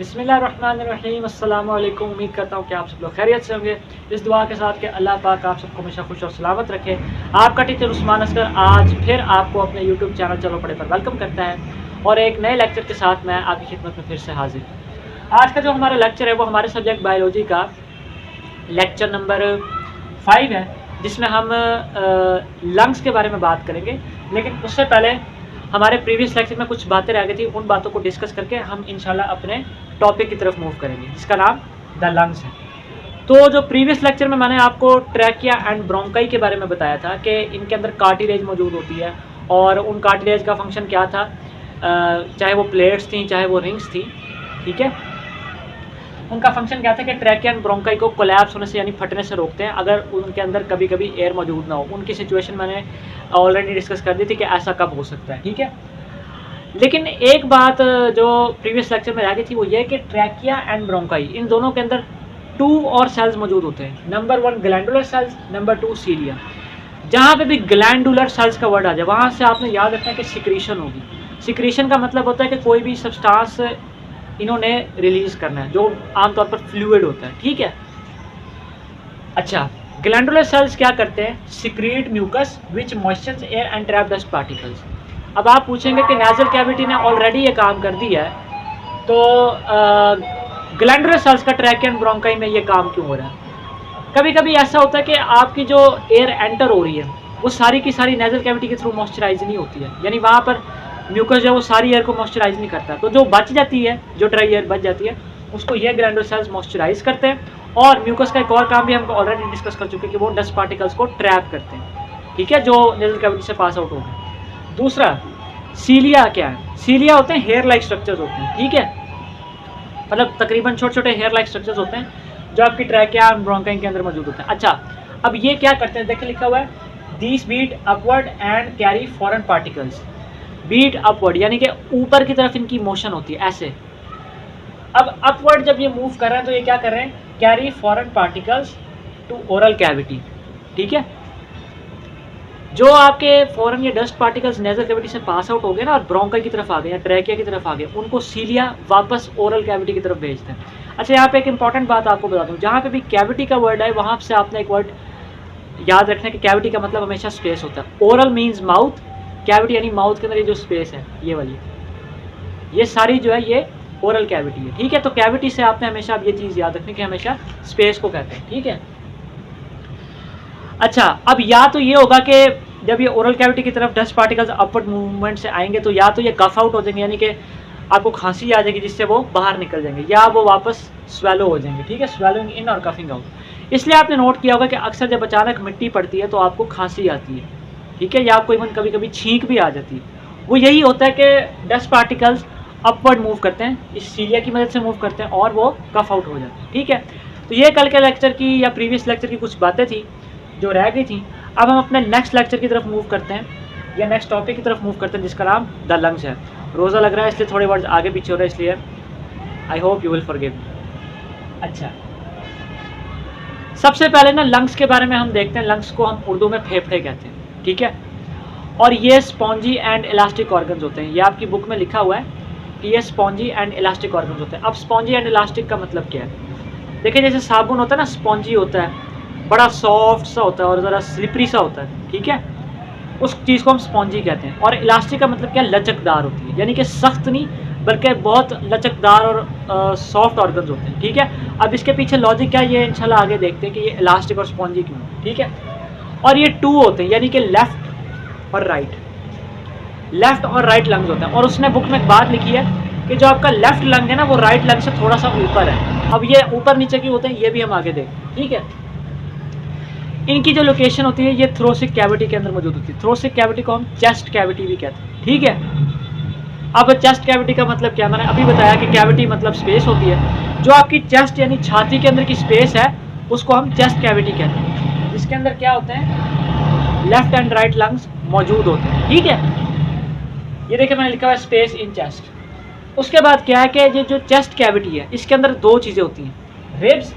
बिस्मिल्लाहिर्रहमानिर्रहीम अस्सलाम वालेकुम। उम्मीद करता हूँ कि आप सब लोग खैरियत से होंगे। इस दुआ के साथ कि अल्लाह पाक आप सबको हमेशा खुश और सलामत रखे। आपका टीचर उस्मान असगर आज फिर आपको अपने यूट्यूब चैनल चलो पढ़े पर वेलकम करता है और एक नए लेक्चर के साथ मैं आपकी खिदमत में फिर से हाजिर हूँ। आज का जो हमारा लेक्चर है वो हमारे सब्जेक्ट बायोलॉजी का लेक्चर नंबर 5 है, जिसमें हम लंग्स के बारे में बात करेंगे। लेकिन उससे पहले हमारे प्रीवियस लेक्चर में कुछ बातें रह गई थी, उन बातों को डिस्कस करके हम इंशाल्लाह अपने टॉपिक की तरफ मूव करेंगे, जिसका नाम द लंग्स है। तो जो प्रीवियस लेक्चर में मैंने आपको ट्रैकिया एंड ब्रोंकाई के बारे में बताया था कि इनके अंदर कार्टिलेज मौजूद होती है और उन कार्टिलेज का फंक्शन क्या था, चाहे वो प्लेट्स थी चाहे वो रिंग्स थी, ठीक है। उनका फंक्शन क्या था कि ट्रैकिया एंड ब्रोंकाई को कोलैप्स होने से यानी फटने से रोकते हैं अगर उनके अंदर कभी कभी एयर मौजूद ना हो। उनकी सिचुएशन मैंने ऑलरेडी डिस्कस कर दी थी कि ऐसा कब हो सकता है, ठीक है। लेकिन एक बात जो प्रीवियस लेक्चर में रह गई थी वो ये कि ट्रैकिया एंड ब्रोंकाई इन दोनों के अंदर 2 और सेल्स मौजूद होते हैं। Number 1 glandular cells, number 2 सीलिया। जहाँ पे भी ग्लैंडुलर सेल्स का वर्ड आ जाए वहाँ से आपने याद रखना है कि सिक्रीशन होगी। सिक्रीशन का मतलब होता है कि कोई भी सब्सटेंस इन्होंने रिलीज करना है जो आमतौर पर फ्लूइड होता है, ठीक है। अच्छा, ग्लैंडुलर सेल्स क्या करते हैं? Secrete mucus which moistures air and trap dust particles. अब आप पूछेंगे कि नेजल कैविटी ने ऑलरेडी ये काम कर दिया है, तो ग्लैंडुलर सेल्स का ट्रैकिया एंड ब्रोंकाई में ये काम क्यों हो रहा है? कभी कभी ऐसा होता है कि आपकी जो एयर एंटर हो रही है वो सारी की सारी नेजल कैविटी के थ्रू मॉइस्चराइज नहीं होती है, यानी वहाँ पर म्यूकस जो है वो सारी एयर को मॉइस्चराइज नहीं करता। तो जो बच जाती है, जो ड्राई एयर बच जाती है, उसको ये ग्लैंडुलर सेल्स मॉइस्चराइज करते हैं। और म्यूकस का एक और काम भी हम ऑलरेडी डिस्कस कर चुके हैं कि वो डस्ट पार्टिकल्स को ट्रैप करते हैं, ठीक है, जो नेजल कैविटी से पास आउट हो गए। दूसरा, सीलिया क्या है? सीलिया होते हैं हेयर लाइक स्ट्रक्चर्स होते हैं, ठीक है, मतलब तकरीबन छोटे छोटे हेयर लाइक स्ट्रक्चर्स होते हैं जो आपकी ट्रैकिया एंड ब्रोंकाई के अंदर मौजूद होते हैं। अच्छा, अब ये क्या करते हैं? देखिए लिखा हुआ है these beat upward and carry foreign particles. Beat upward यानी कि ऊपर की तरफ इनकी मोशन होती है ऐसे। अब अपवर्ड जब ये मूव कर रहे हैं तो ये क्या कर रहे हैं? Carry foreign particles to oral cavity, ठीक है। जो आपके फॉरेन या डस्ट पार्टिकल्स नेजल कैविटी से पास आउट हो गए ना और ब्रोंकाई की तरफ आ गए या ट्रैकिया की तरफ आ गए, उनको सीलिया वापस ओरल कैविटी की तरफ भेजते हैं। अच्छा, यहाँ पे एक इंपॉर्टेंट बात आपको बता दूँ, जहाँ पे भी कैविटी का वर्ड है वहाँ से आपने एक वर्ड याद रखना है कि कैविटी का मतलब हमेशा स्पेस होता है। ओरल मीन्स माउथ, कैविटी यानी माउथ के अंदर ये जो स्पेस है ये वाली, ये सारी जो है ये ओरल कैविटी है, ठीक है। तो कैविटी से आपने हमेशा अब ये चीज़ याद रखनी कि हमेशा स्पेस को कहते हैं, ठीक है। अच्छा, अब या तो ये होगा कि जब ये ओरल कैविटी की तरफ डस्ट पार्टिकल्स अपवर्ड मूवमेंट से आएंगे तो या तो ये कफ आउट हो जाएंगे, यानी कि आपको खांसी आ जाएगी जिससे वो बाहर निकल जाएंगे, या वो वापस स्वेलो हो जाएंगे, ठीक है, स्वेलोइंग इन और कफिंग आउट। इसलिए आपने नोट किया होगा कि अक्सर जब अचानक मिट्टी पड़ती है तो आपको खांसी आती है, ठीक है, या आपको इवन कभी कभी छींक भी आ जाती है। वो यही होता है कि डस्ट पार्टिकल्स अपवर्ड मूव करते हैं, इस सीलिया की मदद से मूव करते हैं और वो कफ आउट हो जाते हैं, ठीक है। तो ये कल के लेक्चर की या प्रीवियस लेक्चर की कुछ बातें थी जो रह गई थी। अब हम अपने नेक्स्ट लेक्चर की तरफ मूव करते हैं या नेक्स्ट टॉपिक की तरफ मूव करते हैं, जिसका नाम द लंग्स है। रोज़ा लग रहा है इसलिए थोड़े वर्ड्स आगे पीछे हो रहे हैं, इसलिए I hope you will forgive. अच्छा, सबसे पहले ना लंग्स के बारे में हम देखते हैं। लंग्स को हम उर्दू में फेफड़े कहते हैं, ठीक है, और ये स्पॉन्जी एंड इलास्टिक ऑर्गन्स होते हैं। ये आपकी बुक में लिखा हुआ है कि ये स्पॉन्जी एंड इलास्टिक ऑर्गन्स होते हैं। अब स्पॉन्जी एंड इलास्टिक का मतलब क्या है? देखिए, जैसे साबुन होता है ना, स्पॉन्जी होता है, बड़ा सॉफ्ट सा होता है और ज़रा स्लिपरी सा होता है, ठीक है, उस चीज़ को हम स्पॉन्जी कहते हैं। और इलास्टिक का मतलब क्या? लचकदार होती है, यानी कि सख्त नहीं बल्कि बहुत लचकदार और सॉफ्ट ऑर्गन्स होते हैं, ठीक है। अब इसके पीछे लॉजिक क्या है ये इंशाल्लाह आगे देखते हैं कि ये इलास्टिक और स्पॉन्जी क्यों है, ठीक है। और ये 2 होते हैं, यानी कि लेफ्ट और राइट, लेफ्ट और राइट लंग्स होते हैं। और उसने बुक में एक बात लिखी है कि जो आपका लेफ्ट लंग है ना वो राइट लंग से थोड़ा सा ऊपर है। अब ये ऊपर नीचे क्यों होते हैं ये भी हम आगे देखते हैं, ठीक है। इनकी जो लोकेशन होती है ये थ्रोसिक कैविटी के अंदर मौजूद होती है। थ्रोसिक कैविटी को हम चेस्ट कैविटी भी कहते हैं, ठीक है। अब चेस्ट कैविटी का मतलब क्या? मैंने अभी बताया कि कैविटी मतलब स्पेस होती है। जो आपकी चेस्ट यानी छाती के अंदर की स्पेस है उसको हम चेस्ट कैविटी कहते हैं, जिसके अंदर क्या होते हैं? लेफ्ट एंड राइट लंग्स मौजूद होते हैं, ठीक है। ये देखिए मैंने लिखा हुआ है स्पेस इन चेस्ट। उसके बाद क्या है कि ये जो चेस्ट कैविटी है इसके अंदर 2 चीज़ें होती हैं, रिब्स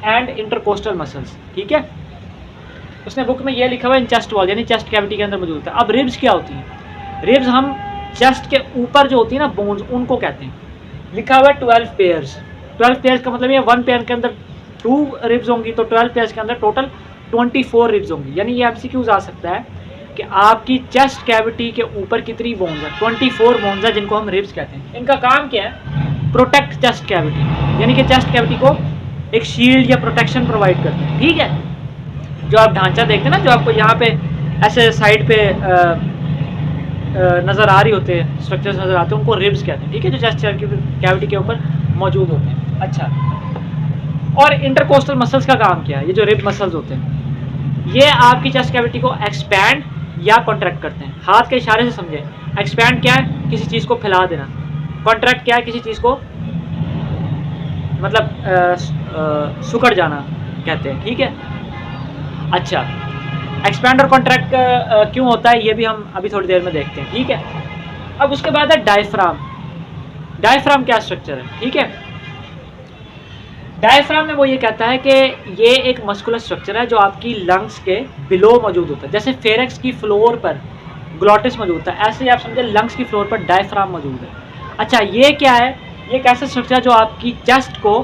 एंड इंटरकोस्टल मसल्स, ठीक है। उसने बुक में ये लिखा हुआ है इन चेस्ट वॉल, यानी चेस्ट कैविटी के अंदर मौजूद होता है। अब रिब्स क्या होती हैं? रिब्स हम चेस्ट के ऊपर जो होती है ना बोन्स, उनको कहते हैं, लिखा हुआ है 12 पेयर्स। 12 पेयर्स का मतलब ये 1 पेयर के अंदर 2 रिब्स होंगी, तो 12 पेयर्स के अंदर टोटल 24 रिब्स होंगी। यानी ये एमसीक्यूज आ सकता है कि आपकी चेस्ट कैविटी के ऊपर कितनी बोन्स है, 24 बोन्स है जिनको हम रिब्स कहते हैं। इनका काम क्या है, प्रोटेक्ट चेस्ट कैविटी, यानी कि चेस्ट कैविटी को एक शील्ड या प्रोटेक्शन प्रोवाइड करते हैं। ठीक है, जो आप ढांचा देखते हैं ना, जो आपको यहाँ पे ऐसे साइड पे नज़र आ रही होते हैं, स्ट्रक्चर्स नज़र आते हैं, उनको रिब्स कहते हैं। ठीक है, जो चेस्ट कैविटी के ऊपर मौजूद होते हैं। अच्छा, और इंटरकोस्टल मसल्स का काम क्या है, ये जो रिब मसल्स होते हैं ये आपकी चेस्ट कैविटी को एक्सपैंड या कॉन्ट्रैक्ट करते हैं। हाथ के इशारे से समझे, एक्सपैंड क्या है, किसी चीज़ को फैला देना, कॉन्ट्रैक्ट क्या है, किसी चीज़ को मतलब सुकड़ जाना कहते हैं। ठीक है, अच्छा, एक्सपैंड और कॉन्ट्रैक्ट क्यों होता है ये भी हम अभी थोड़ी देर में देखते हैं। ठीक है, अब उसके बाद है डायफ्राम। डायफ्राम क्या स्ट्रक्चर है, ठीक है, डायफ्राम में वो ये कहता है कि ये एक मस्कुलर स्ट्रक्चर है जो आपकी लंग्स के बिलो मौजूद होता है। जैसे फेरेक्स की फ्लोर पर ग्लॉटिस मौजूद होता है, ऐसे ही आप समझे लंग्स की फ्लोर पर डायफ्राम मौजूद है। अच्छा, ये क्या है, ये एक ऐसा स्ट्रक्चर है जो आपकी चेस्ट को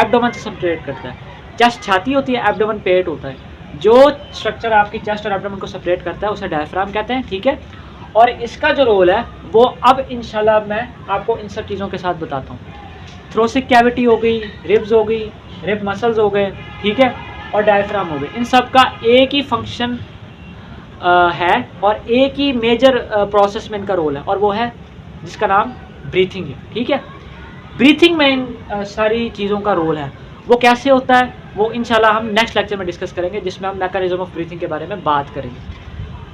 एब्डोमेन से सेपरेट करता है। चेस्ट छाती होती है, एब्डोमेन पेट होता है। जो स्ट्रक्चर आपकी चेस्ट और एब्डोमेन को सेपरेट करता है उसे डायफ्राम कहते हैं। ठीक है, और इसका जो रोल है वो अब इंशाल्लाह मैं आपको इन सब चीज़ों के साथ बताता हूँ। थ्रोसिक कैविटी हो गई, रिब्स हो गई, रिब मसल्स हो गए, ठीक है, और डायफ्राम हो गए, इन सब का एक ही फंक्शन है और एक ही मेजर प्रोसेस में इनका रोल है, और वो है जिसका नाम ब्रीथिंग है। ठीक है, ब्रीथिंग में इन सारी चीज़ों का रोल है। वो कैसे होता है वो इंशाल्लाह हम नेक्स्ट लेक्चर में डिस्कस करेंगे, जिसमें हम मैकेनिज्म ऑफ ब्रीथिंग के बारे में बात करेंगे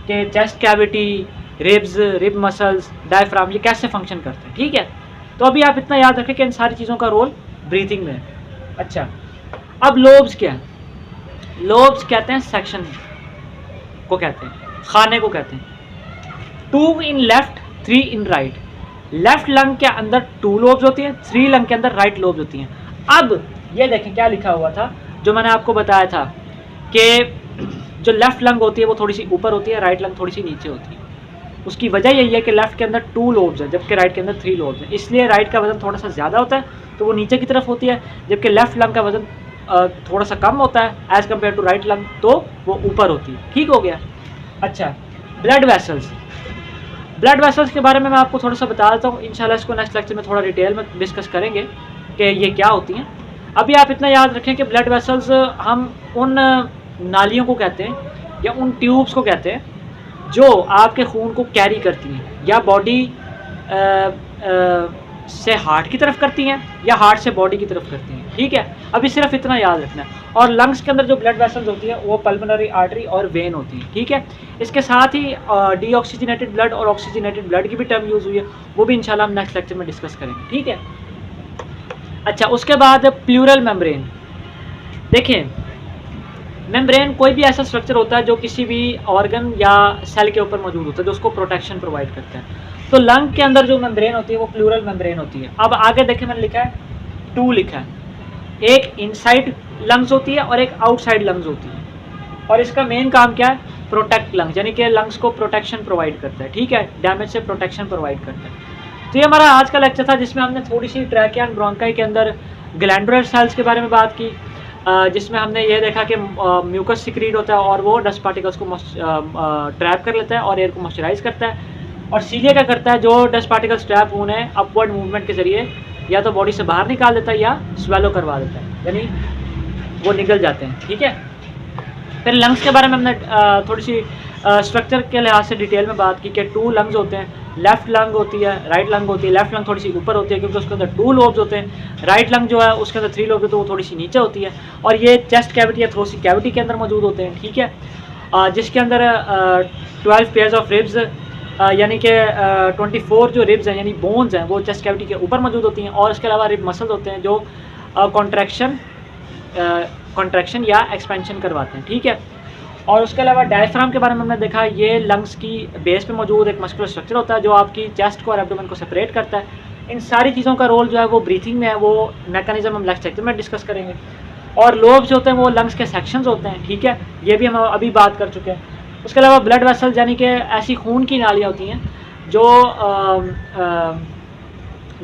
कि chest cavity, ribs, rib muscles, diaphragm ये कैसे फंक्शन करते हैं। ठीक है, तो अभी आप इतना याद रखें कि इन सारी चीज़ों का रोल ब्रीथिंग में है। अच्छा, अब लोब्स क्या है, लोब्स कहते हैं सेक्शन को कहते हैं, खाने को कहते हैं। 2 in left, 3 in right. Left lung के अंदर 2 लोब्स होती हैं, 3 लंग के अंदर राइट लोब्स होती हैं। अब ये देखें क्या लिखा हुआ था, जो मैंने आपको बताया था कि जो लेफ्ट लंग होती है वो थोड़ी सी ऊपर होती है, राइट लंग थोड़ी सी नीचे होती है। उसकी वजह यही है कि लेफ्ट के अंदर 2 लोब्स है जबकि राइट के अंदर 3 लोब्स है, इसलिए राइट का वजन थोड़ा सा ज़्यादा होता है तो वो नीचे की तरफ होती है, जबकि लेफ्ट लंग का वजन थोड़ा सा कम होता है as compare to right lung, तो वो ऊपर होती है। ठीक हो गया। अच्छा, ब्लड वेसल्स। ब्लड वेसल्स के बारे में मैं आपको थोड़ा सा बता देता हूँ, इंशाल्लाह इसको नेक्स्ट लेक्चर में थोड़ा डिटेल में डिस्कस करेंगे कि ये क्या होती हैं। अभी आप इतना याद रखें कि ब्लड वेसल्स हम उन नालियों को कहते हैं या उन ट्यूब्स को कहते हैं जो आपके खून को कैरी करती हैं, या बॉडी से हार्ट की तरफ करती हैं या हार्ट से बॉडी की तरफ करती हैं। ठीक है, अभी सिर्फ इतना याद रखना है। और लंग्स के अंदर जो ब्लड वेसल्स होती है वो पल्मोनरी आर्टरी और वेन होती है। ठीक है, इसके साथ ही डीऑक्सीजनेटेड ब्लड और ऑक्सीजनेटेड ब्लड की भी टर्म यूज़ हुई है, वो भी इंशाल्लाह हम नेक्स्ट लेक्चर में डिस्कस करेंगे। ठीक है, अच्छा, उसके बाद प्लूरल मेम्ब्रेन। देखें, मेम्ब्रेन कोई भी ऐसा स्ट्रक्चर होता है जो किसी भी ऑर्गन या सेल के ऊपर मौजूद होता है जो उसको प्रोटेक्शन प्रोवाइड करता है। तो लंग के अंदर जो मेम्ब्रेन होती है वो प्लूरल मेम्ब्रेन होती है। अब आगे देखें, मैंने लिखा है 2 लिखा है, एक इनसाइड लंग्स होती है और एक आउटसाइड लंग्स होती है, और इसका मेन काम क्या है, प्रोटेक्ट लंग्स, यानी कि लंग्स को प्रोटेक्शन प्रोवाइड करता है। ठीक है, डैमेज से प्रोटेक्शन प्रोवाइड करता है। तो ये हमारा आज का लेक्चर था जिसमें हमने थोड़ी सी ट्रैकिया एंड ब्रोंकाई के अंदर ग्लैंडुलर सेल्स के बारे में बात की, जिसमें हमने ये देखा कि म्यूकस सिक्रीट होता है और वो डस्ट पार्टिकल्स को ट्रैप कर लेता है और एयर को मॉइस्चराइज करता है। और सीलिया क्या करता है, जो डस्ट पार्टिकल्स ट्रैप हुए हैं अपवर्ड मूवमेंट के जरिए या तो बॉडी से बाहर निकाल देता है या स्वेलो करवा देता है, यानी वो निकल जाते हैं। ठीक है, फिर लंग्स के बारे में हमने थोड़ी सी स्ट्रक्चर के लिहाज से डिटेल में बात की कि 2 लंग्स होते हैं, लेफ्ट लंग होती है, राइट लंग होती है। लेफ्ट लंग थोड़ी सी ऊपर होती है क्योंकि उसके अंदर 2 लोब्स होते हैं, राइट लंग जो है उसके अंदर 3 लोब्स होते हैं, वो थोड़ी सी नीचे होती है, और ये चेस्ट कैविटी या थ्रोसिक कैविटी के अंदर मौजूद होते हैं। ठीक है, जिसके अंदर 12 पेयर्स ऑफ रिब्स यानी कि 24 जो रिब्स हैं यानी बोन्स हैं वो चेस्ट कैविटी के ऊपर मौजूद होती हैं, और इसके अलावा रिब मसल्स होते हैं जो कॉन्ट्रैक्शन या एक्सपेंशन करवाते हैं। ठीक है, और उसके अलावा डायफ्राम के बारे में हमने देखा, ये लंग्स की बेस पे मौजूद एक मस्कुलर स्ट्रक्चर होता है जो आपकी चेस्ट को और एब्डोमेन को सेपरेट करता है। इन सारी चीज़ों का रोल जो है वो ब्रीथिंग में है, वो मैकेनिज्म हम नेक्स्ट लेक्चर में डिस्कस करेंगे। और लोब्स जो होते हैं वो लंग्स के सेक्शंस होते हैं। ठीक है, ये भी हम अभी बात कर चुके हैं। उसके अलावा ब्लड वेसल्स यानी कि ऐसी खून की नालियाँ होती हैं जो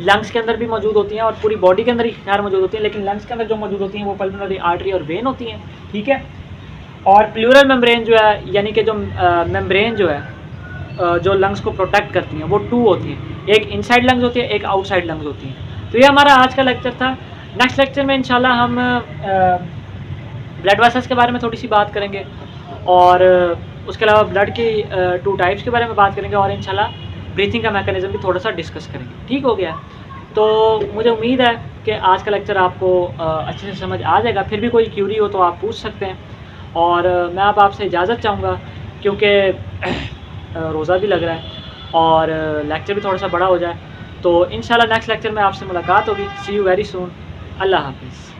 लंग्स के अंदर भी मौजूद होती हैं और पूरी बॉडी के अंदर ही खैर मौजूद होती हैं, लेकिन लंग्स के अंदर जो मौजूद होती हैं वो पल्मोनरी आर्टरी और वेन होती हैं, ठीक है। और प्लूरल मेम्ब्रेन जो है, यानी कि जो मेम्ब्रेन जो है जो लंग्स को प्रोटेक्ट करती हैं वो 2 होती हैं, एक इनसाइड लंग्स होती है, एक आउटसाइड लंग्स होती हैं। तो ये हमारा आज का लेक्चर था। नेक्स्ट लेक्चर में इंशाल्लाह हम ब्लड वेसल्स के बारे में थोड़ी सी बात करेंगे और उसके अलावा ब्लड की 2 टाइप्स के बारे में बात करेंगे और इंशाल्लाह ब्रीथिंग का मैकेनिज्म भी थोड़ा सा डिस्कस करेंगे, ठीक हो गया। तो मुझे उम्मीद है कि आज का लेक्चर आपको अच्छे से समझ आ जाएगा। फिर भी कोई क्यूरी हो तो आप पूछ सकते हैं और मैं अब आपसे इजाज़त चाहूँगा क्योंकि रोज़ा भी लग रहा है और लेक्चर भी थोड़ा सा बड़ा हो जाए। तो इंशाल्लाह नेक्स्ट लेक्चर में आपसे मुलाकात होगी। सी यू वेरी सून। अल्लाह हाफिज़।